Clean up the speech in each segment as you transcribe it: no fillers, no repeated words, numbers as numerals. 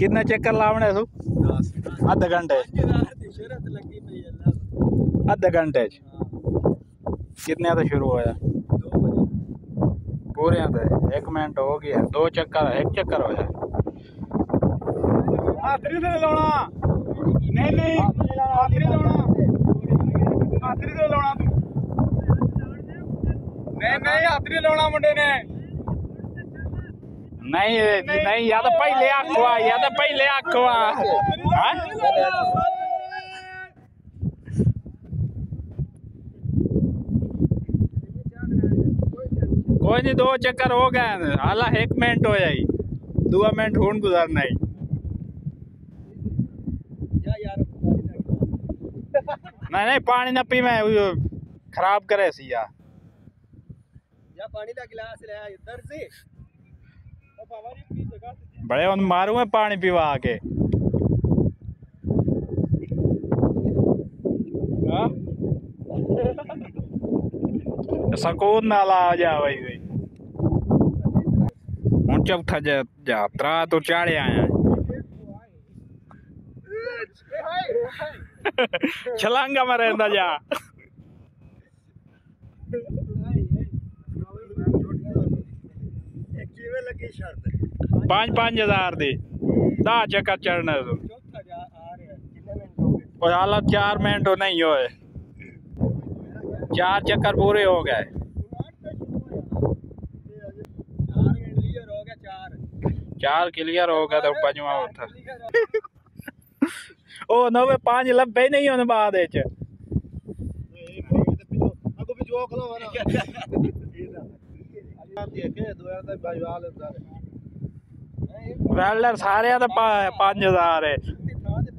कितने चक्कर लावने तू? आधे घंटे आधे घंटे कितने तो शुरू होया? पूरे तो 1 मिनट हो गया। 2 चक्कर 1 चक्कर होया। हाथरी से लाना नहीं हाथरी लाना हाथरी से लाना तू नहीं हाथरी लाना मुंडे ने नहीं या तो पहले आखवा कोई नहीं 2 चक्कर हो गए हाला 1 मिनट हो जाए 2 मिनट हूं गुजारना ही नहीं पानी ना पी मैं खराब करे सिया पानी का गिलास ले इधर से बड़े उन मारू में पानी पीवा के सकून नाला आ जा भाई हूं चौथा यात्रा तो चाड़े आया छलांगा में रहता जा 5,000 दी 10 चक्कर चढ़ना तो हाल 4 मिनट नहीं होए 4 चक्कर पूरे हो गए 4 क्लियर हो गया तो 5वां उठा ओ 95 लब्बे नहीं होने बाद वेल्डर सारे तो 5,000 है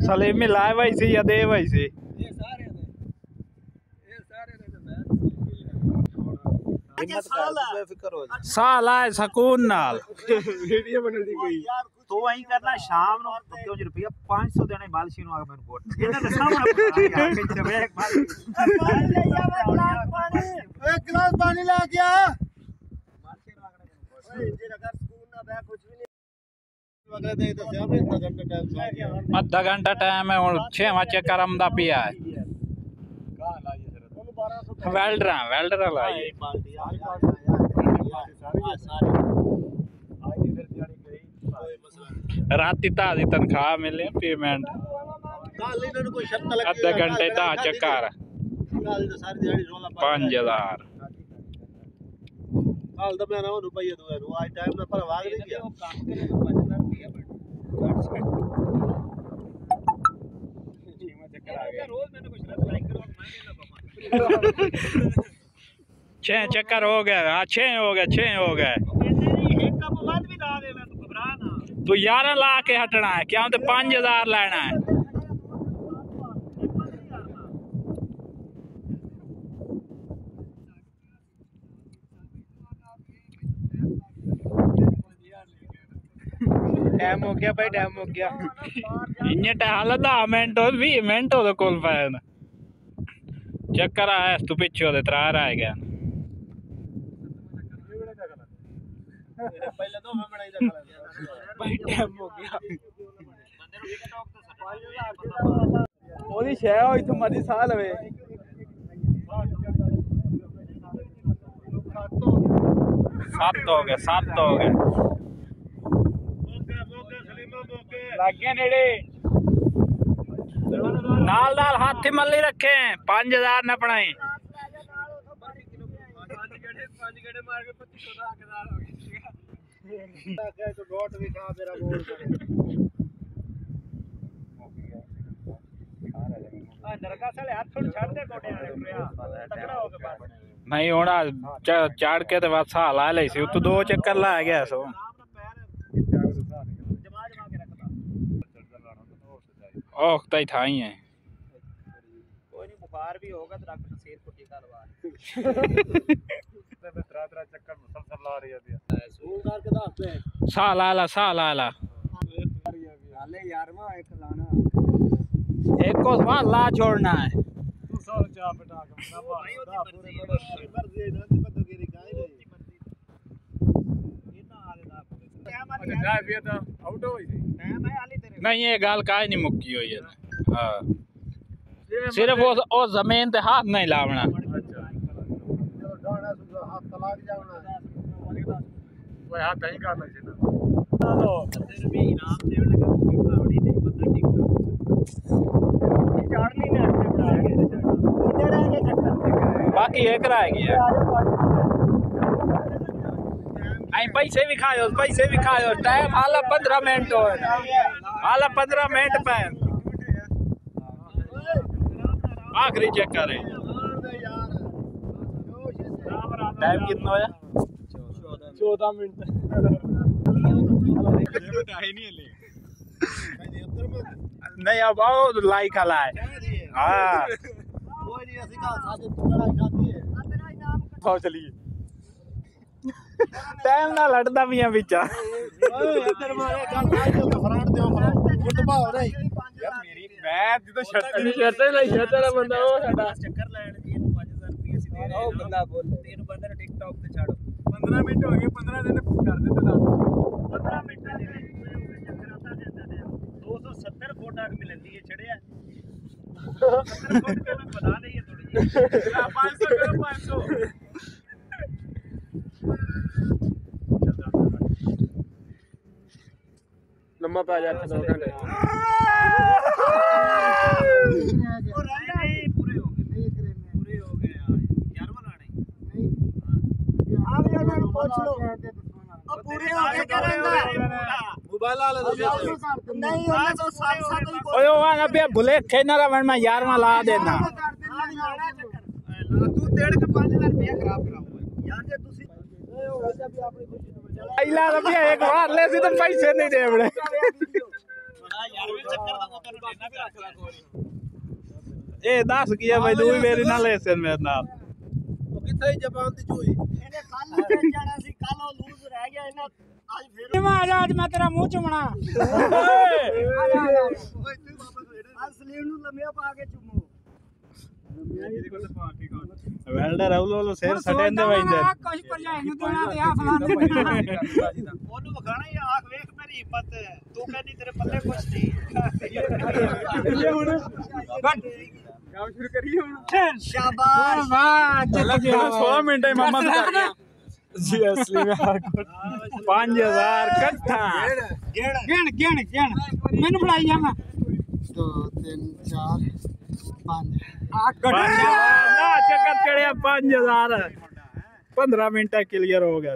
सलीमी लाए भाई सी या दे भाई सी साल आए सकून नाल वीडियो बनदी कोई तो वही करना शाम नु क्यों रुपया 500 देने बालशी नु आगे मेरे कोट इन्हां दे सामने एक गिलास पानी ला गया आधा घंटा टाइम है और 6वां चक्कर आमदा पिया है वेल्डर लाई राती ताजी तनख्वाह मिले पेमेंट आधे घंटे 10 चक्कर 5,000 हाल तो मैं ना रुपये दो यार आज टाइम में पर भाग नहीं गया रोज मैंने कुछ लाइक करो छह चक्कर हो गए 6 हो गए एक कप बाद भी ला देना तू घबरा ना तू 11 ला के हटना है क्या तो 5,000 लेना है टाइम हो गया भाई टाइम हो गया इन्ने टाइम 10 मिनट 20 मिनट हो कोल पैन चक्कर आया तू पिछे ओदे 3 रह गया पहले तो मैं बनाई था भाई टाइम हो गया ओदी छे होई तो मदी साल वे 7 हो गए लागे नेड़े नाल हाथी मल्ली रखे 5,000 न अपनाई नहीं होना चढ़ के तो बस हाल आ ली सी 2 चक्कर ला गया सो ओह तई था ही है कोई नहीं बुखार भी होगा तो डॉक्टर सेल को टीका लगा चक्कर मुसलसल ला रही है सूल करके दसते सा ला हाले यार मा एक लाना एक को सवाल ला छोड़ना है तू सौ चा बेटा का भाई होती मर्जी ना बंदो की रिकाई ये ना आले ना नहीं ये गाल का नहीं मुक्की हुई है हाँ सिर्फ वो जमीन ते हाथ नहीं लावना बाकी एक रह गया पैसे भी खाओ टाइम हाल 15 मिनट हो हाल 15 मिनट पे आखिरी चेक करे टाइम कितना होया 14 मिनट नहीं अब आओ लाइक हला है हाँ चलिए टाइम ना लड़दा भी बिचा लम्बा पा जाता 2 घंटे पूरे हो गए यार बनाने पूरे हो गए मोबाइल वाला नहीं तो ओए वाला पे भुले खेना वन में 11वां ला देना तू 1.5 रुपया खराब कराओ यार जे तुसी पहला रुपया एक बार ले सी तो पैसे नहीं दे बड़े ए 10 किया भाई दूई मेरी ना ले से मेरे नाल तो किथे जबान दी चोई ਇਹਨੇ ਕੱਲ ਨੂੰ ਜਾਣਾ ਸੀ ਕੱਲ ਉਹ ਲੂਜ਼ ਰਹਿ ਗਿਆ ਇਹਨਾਂ ਅੱਜ ਫੇਰ ਅੱਜ ਮੈਂ ਤੇਰਾ ਮੂੰਹ ਚੁੰਮਣਾ ਸਲੀਮ ਨੂੰ ਲੰਮਿਆ ਪਾ ਕੇ ਚੁੰਮੋ वेल्डर राहुल शेर सटेंदे वइंदे कुछ भरजाई नु देना ते आ फलाने ओनु वखाना ही आख वेख मेरी हिम्मत तू कहनी तेरे पल्ले कुछ नहीं ये हुन काम शुरू करिए हुन शाबाश वाह चल गया 16 मिनट है मामा जी असली में 5000 इकट्ठा गिन मैनू बुलाई जा 2 3 4 5 चक्कर चढ़िया 5000 15 मिनट क्लियर हो गया।